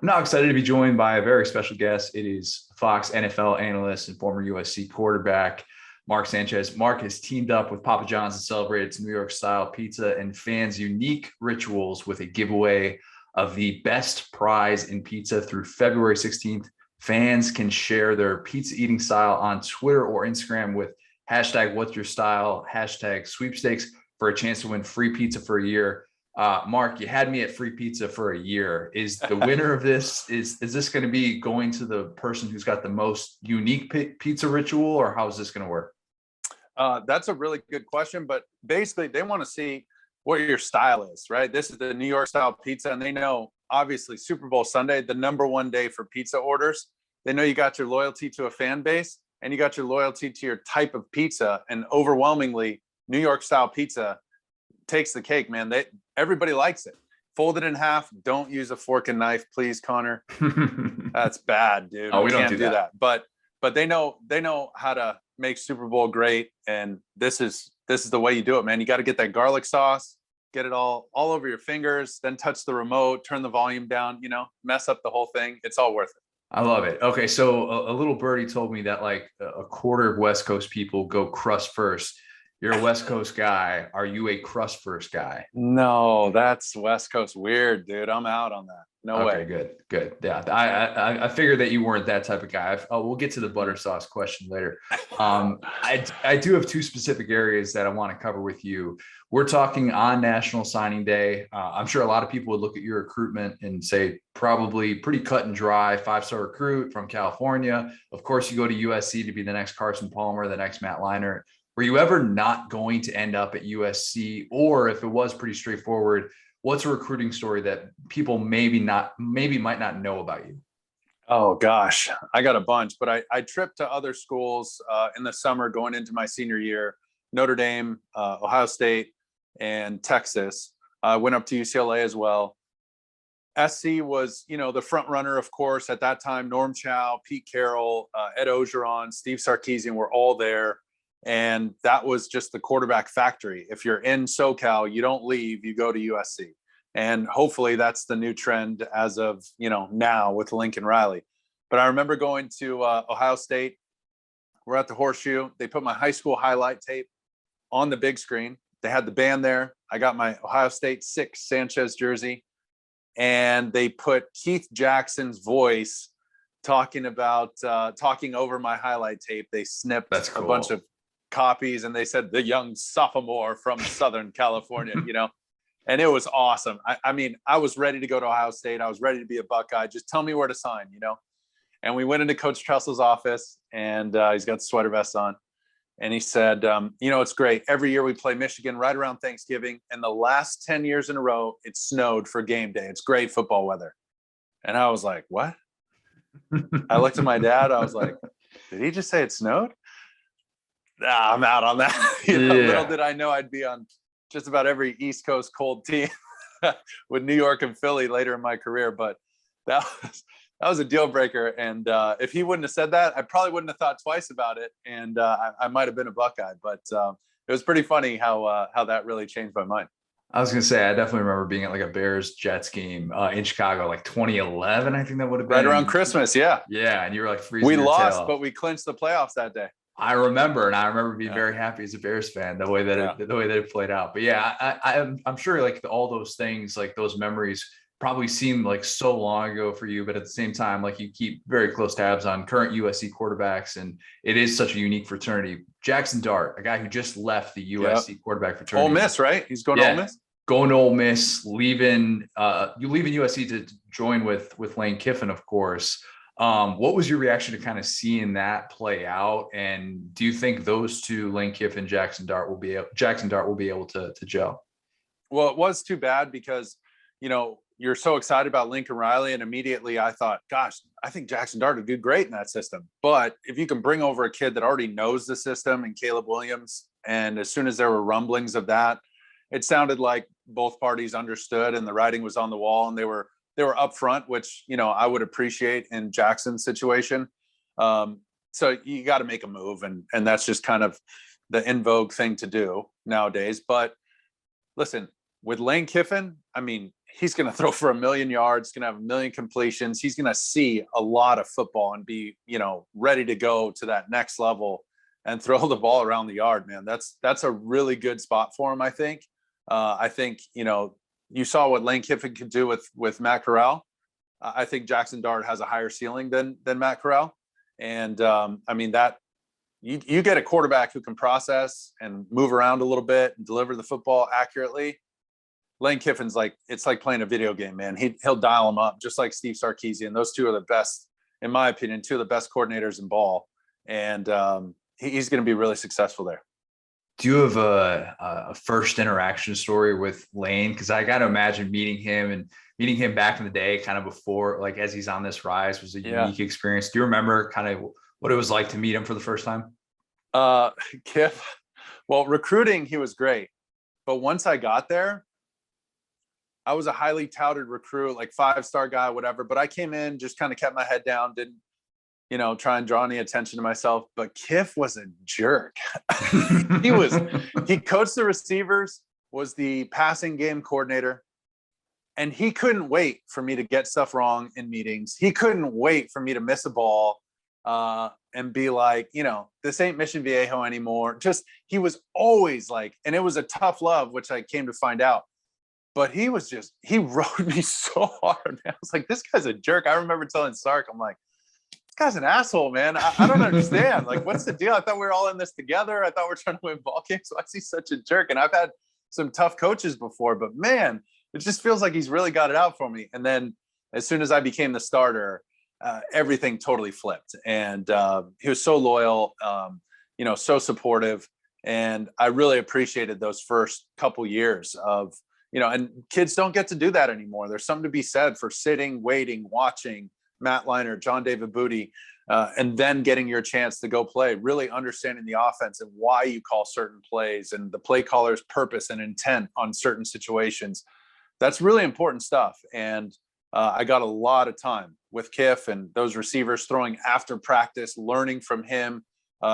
I'm now excited to be joined by a very special guest. It is Fox NFL analyst and former USC quarterback, Mark Sanchez. Mark has teamed up with Papa John's to celebrate its New York style pizza and fans' unique rituals with a giveaway of the best prize in pizza through February 16th. Fans can share their pizza eating style on Twitter or Instagram with hashtag what's your style, hashtag sweepstakes for a chance to win free pizza for a year. Mark, you had me at free pizza for a year. Is the winner of this, is this going to be going to the person who's got the most unique pizza ritual, or how is this going to work? That's a really good question, but basically they want to see what your style is, right? This is the New York style pizza, and they know obviously Super Bowl Sunday, the number one day for pizza orders. They know you got your loyalty to a fan base and you got your loyalty to your type of pizza, and overwhelmingly New York style pizza takes the cake, man. Everybody likes it. Fold it in half. Don't use a fork and knife, please, Connor. That's bad, dude. Oh, we can't do that. But they know how to make Super Bowl great, and this is the way you do it, man. You got to get that garlic sauce, get it all over your fingers, then touch the remote, turn the volume down, mess up the whole thing. It's all worth it. I love it. Okay, so a little birdie told me that like a quarter of West Coast people go crust first. You're a West Coast guy. Are you a crust first guy? No, that's West Coast weird, dude. I'm out on that. No way. Okay, good. Yeah, I figured that you weren't that type of guy. We'll get to the butter sauce question later. I do have two specific areas that I want to cover with you. We're talking on National Signing Day. I'm sure a lot of people would look at your recruitment and say probably pretty cut and dry, 5-star recruit from California. Of course, you go to USC to be the next Carson Palmer, the next Matt Leinart. Were you ever not going to end up at USC? Or if it was pretty straightforward, what's a recruiting story that people maybe might not know about you? Oh gosh, I got a bunch, but I tripped to other schools in the summer going into my senior year, Notre Dame, Ohio State, and Texas. I went up to UCLA as well. SC was, the front runner, of course, at that time. Norm Chow, Pete Carroll, Ed Ogeron, Steve Sarkisian were all there. And that was just the quarterback factory. If you're in SoCal, you don't leave, you go to USC. And hopefully that's the new trend as of, now with Lincoln Riley. But I remember going to Ohio State. We're at the Horseshoe. They put my high school highlight tape on the big screen. They had the band there. I got my Ohio State 6 Sanchez jersey. And they put Keith Jackson's voice talking over my highlight tape. They snipped a bunch of copies, and they said the young sophomore from Southern California, and it was awesome. I mean, I was ready to go to Ohio State. I was ready to be a Buckeye. Just tell me where to sign, And we went into Coach Trestle's office, and he's got the sweater vest on. And he said, it's great. Every year we play Michigan right around Thanksgiving. And the last 10 years in a row, it snowed for game day. It's great football weather. And I was like, what? I looked at my dad. I was like, did he just say it snowed? Nah, I'm out on that. Little did I know I'd be on just about every East Coast cold team with New York and Philly later in my career. But that was a deal breaker. And if he wouldn't have said that, I probably wouldn't have thought twice about it. And I might have been a Buckeye. But it was pretty funny how that really changed my mind. I was going to say, I definitely remember being at like a Bears Jets game in Chicago, like 2011, I think that would have been. Right around Christmas, yeah. Yeah, and you were like freezing We your lost, tail. but we clinched the playoffs that day. I remember being very happy as a Bears fan the way that it played out. But yeah, I'm sure like all those things, like those memories, probably seem like so long ago for you, but at the same time, like you keep very close tabs on current USC quarterbacks, and it is such a unique fraternity. Jaxson Dart, a guy who just left the USC quarterback fraternity. Ole Miss, right? He's going to Ole Miss. Going to Ole Miss, leaving USC to join with Lane Kiffin, of course. What was your reaction to kind of seeing that play out? And do you think those two, Lane Kiffin, Jaxson Dart will be able to gel? Well, it was too bad because, you're so excited about Lincoln Riley, and immediately I thought, gosh, I think Jaxson Dart would do great in that system. But if you can bring over a kid that already knows the system, and Caleb Williams, and as soon as there were rumblings of that, it sounded like both parties understood and the writing was on the wall, and they were upfront, which, I would appreciate in Jackson's situation. So you got to make a move, and that's just kind of the in vogue thing to do nowadays. But listen, with Lane Kiffin, I mean, he's going to throw for 1,000,000 yards, going to have 1,000,000 completions. He's going to see a lot of football and be, ready to go to that next level and throw the ball around the yard, man. That's a really good spot for him, I think. I think, you saw what Lane Kiffin could do with Matt Corral. I think Jaxson Dart has a higher ceiling than Matt Corral. And that you get a quarterback who can process and move around a little bit and deliver the football accurately. Lane Kiffin's it's like playing a video game, man. He'll dial them up just like Steve Sarkisian. Those two are the best, in my opinion, two of the best coordinators in ball. And he's going to be really successful there. Do you have a first interaction story with Lane? Because I got to imagine meeting him back in the day, kind of before, as he's on this rise, was a unique experience. Do you remember kind of what it was like to meet him for the first time? Kiff, well, recruiting, he was great. But once I got there, I was a highly touted recruit, 5-star guy, whatever. But I came in, just kind of kept my head down, didn't, try and draw any attention to myself. But Kiff was a jerk. He coached the receivers, was the passing game coordinator. And he couldn't wait for me to get stuff wrong in meetings. He couldn't wait for me to miss a ball and be like, this ain't Mission Viejo anymore. Just, he was always and it was a tough love, which I came to find out. But he rode me so hard, man. I was like, this guy's a jerk. I remember telling Sark, I'm like, this guy's an asshole, man. I don't understand. What's the deal? I thought we were all in this together. I thought we're trying to win ball games. Why is he such a jerk? And I've had some tough coaches before, but man, it just feels like he's really got it out for me. And then as soon as I became the starter, everything totally flipped. And he was so loyal, so supportive. And I really appreciated those first couple years of, and kids don't get to do that anymore. There's something to be said for sitting, waiting, watching Matt Leinart, John David Booty, and then getting your chance to go play, really understanding the offense and why you call certain plays and the play caller's purpose and intent on certain situations. That's really important stuff. And I got a lot of time with Kiff and those receivers throwing after practice, learning from him.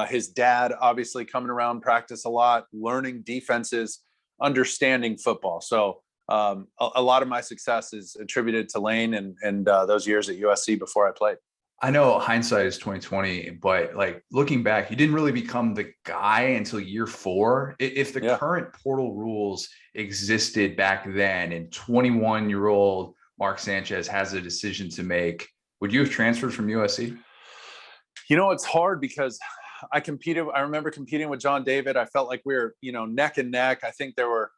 His dad, obviously coming around practice a lot, learning defenses, understanding football. So a lot of my success is attributed to Lane and those years at USC before I played. I know hindsight is 2020, but looking back, you didn't really become the guy until year 4. If the current portal rules existed back then and 21-year-old Mark Sanchez has a decision to make, would you have transferred from USC? It's hard because I remember competing with John David. I felt like we were, neck and neck. I think there were,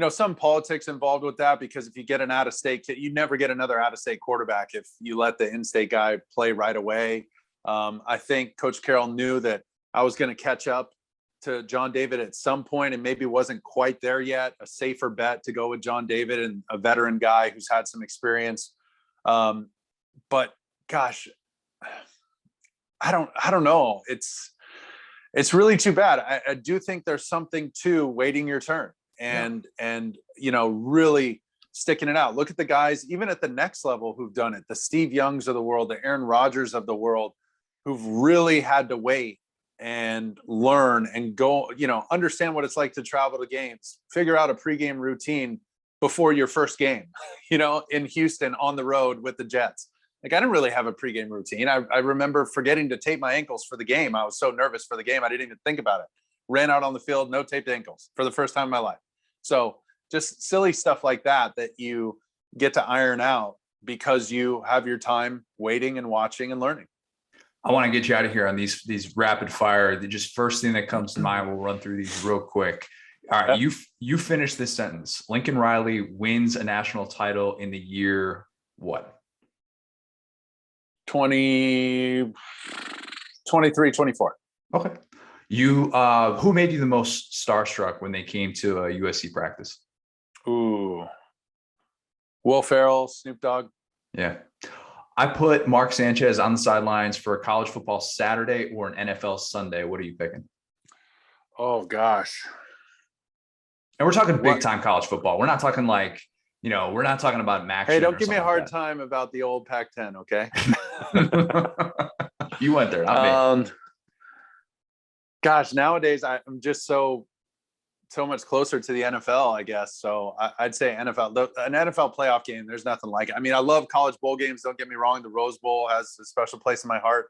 some politics involved with that, because if you get an out-of-state kid, you never get another out-of-state quarterback if you let the in-state guy play right away. I think Coach Carroll knew that I was going to catch up to John David at some point and maybe wasn't quite there yet. A safer bet to go with John David and a veteran guy who's had some experience. But gosh, I don't know. It's really too bad. I do think there's something to waiting your turn and really sticking it out. Look at the guys, even at the next level, who've done it. The Steve Youngs of the world, the Aaron Rodgers of the world, who've really had to wait and learn and go, understand what it's like to travel to games, figure out a pregame routine before your first game, in Houston on the road with the Jets. I didn't really have a pregame routine. I remember forgetting to tape my ankles for the game. I was so nervous for the game. I didn't even think about it. Ran out on the field, no taped ankles for the first time in my life. So just silly stuff like that you get to iron out because you have your time waiting and watching and learning. I want to get you out of here on these rapid fire. The just first thing that comes to mind, we'll run through these real quick. All right. Yep. You finish this sentence. Lincoln Riley wins a national title in the year what? 23, 24. Okay. Who made you the most starstruck when they came to a USC practice? Ooh. Will Ferrell, Snoop Dogg. Yeah. I put Mark Sanchez on the sidelines for a college football Saturday or an NFL Sunday. What are you picking? Oh gosh. And we're talking big time college football. We're not talking we're not talking about Max. Hey, don't give me a hard time about the old Pac-10, okay? You went there, not me. Gosh, nowadays I'm just so so much closer to the NFL, I guess. So I'd say NFL, an NFL playoff game. There's nothing like it. I mean, I love college bowl games. Don't get me wrong. The Rose Bowl has a special place in my heart,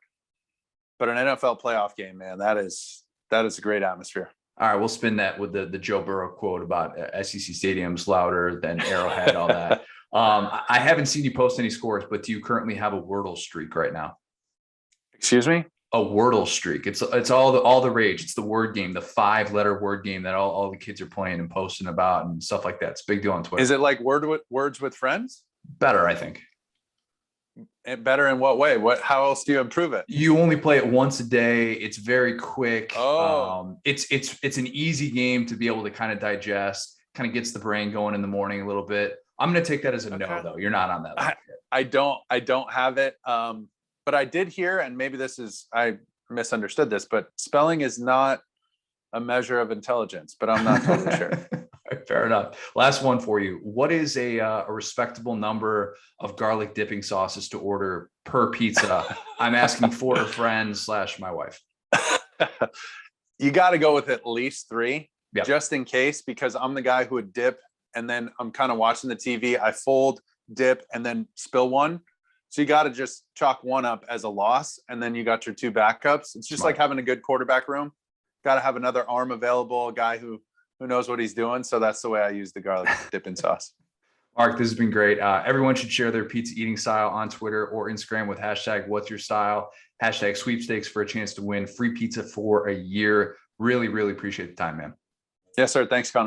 but an NFL playoff game, man, that is a great atmosphere. All right, we'll spin that with the Joe Burrow quote about SEC stadiums louder than Arrowhead, all that. I haven't seen you post any scores, but do you currently have a Wordle streak right now? Excuse me? A Wordle streak. It's all the rage. It's the word game, the 5-letter word game that all the kids are playing and posting about and stuff like that. It's a big deal on Twitter. Is it like words with friends? Better, I think. Better in what way? How else do you improve it? You only play it once a day. It's very quick. Oh. It's an easy game to be able to kind of digest, kind of gets the brain going in the morning a little bit. I'm going to take that as a no, though. You're not on that. I don't have it. But I did hear, and maybe I misunderstood this, but spelling is not a measure of intelligence, but I'm not totally sure. Fair enough. Last one for you. What is a respectable number of garlic dipping sauces to order per pizza? I'm asking for a friend / my wife. You got to go with at least 3, yep. Just in case, because I'm the guy who would dip and then I'm kind of watching the TV. I fold, dip, and then spill one. So you got to just chalk one up as a loss, and then you got your 2 backups. It's just like having a good quarterback room. Got to have another arm available, a guy who knows what he's doing. So that's the way I use the garlic dipping sauce. Mark, this has been great. Everyone should share their pizza eating style on Twitter or Instagram with #What'sYourStyle, #sweepstakes for a chance to win free pizza for a year. Really, really appreciate the time, man. Yes, sir. Thanks, Connor.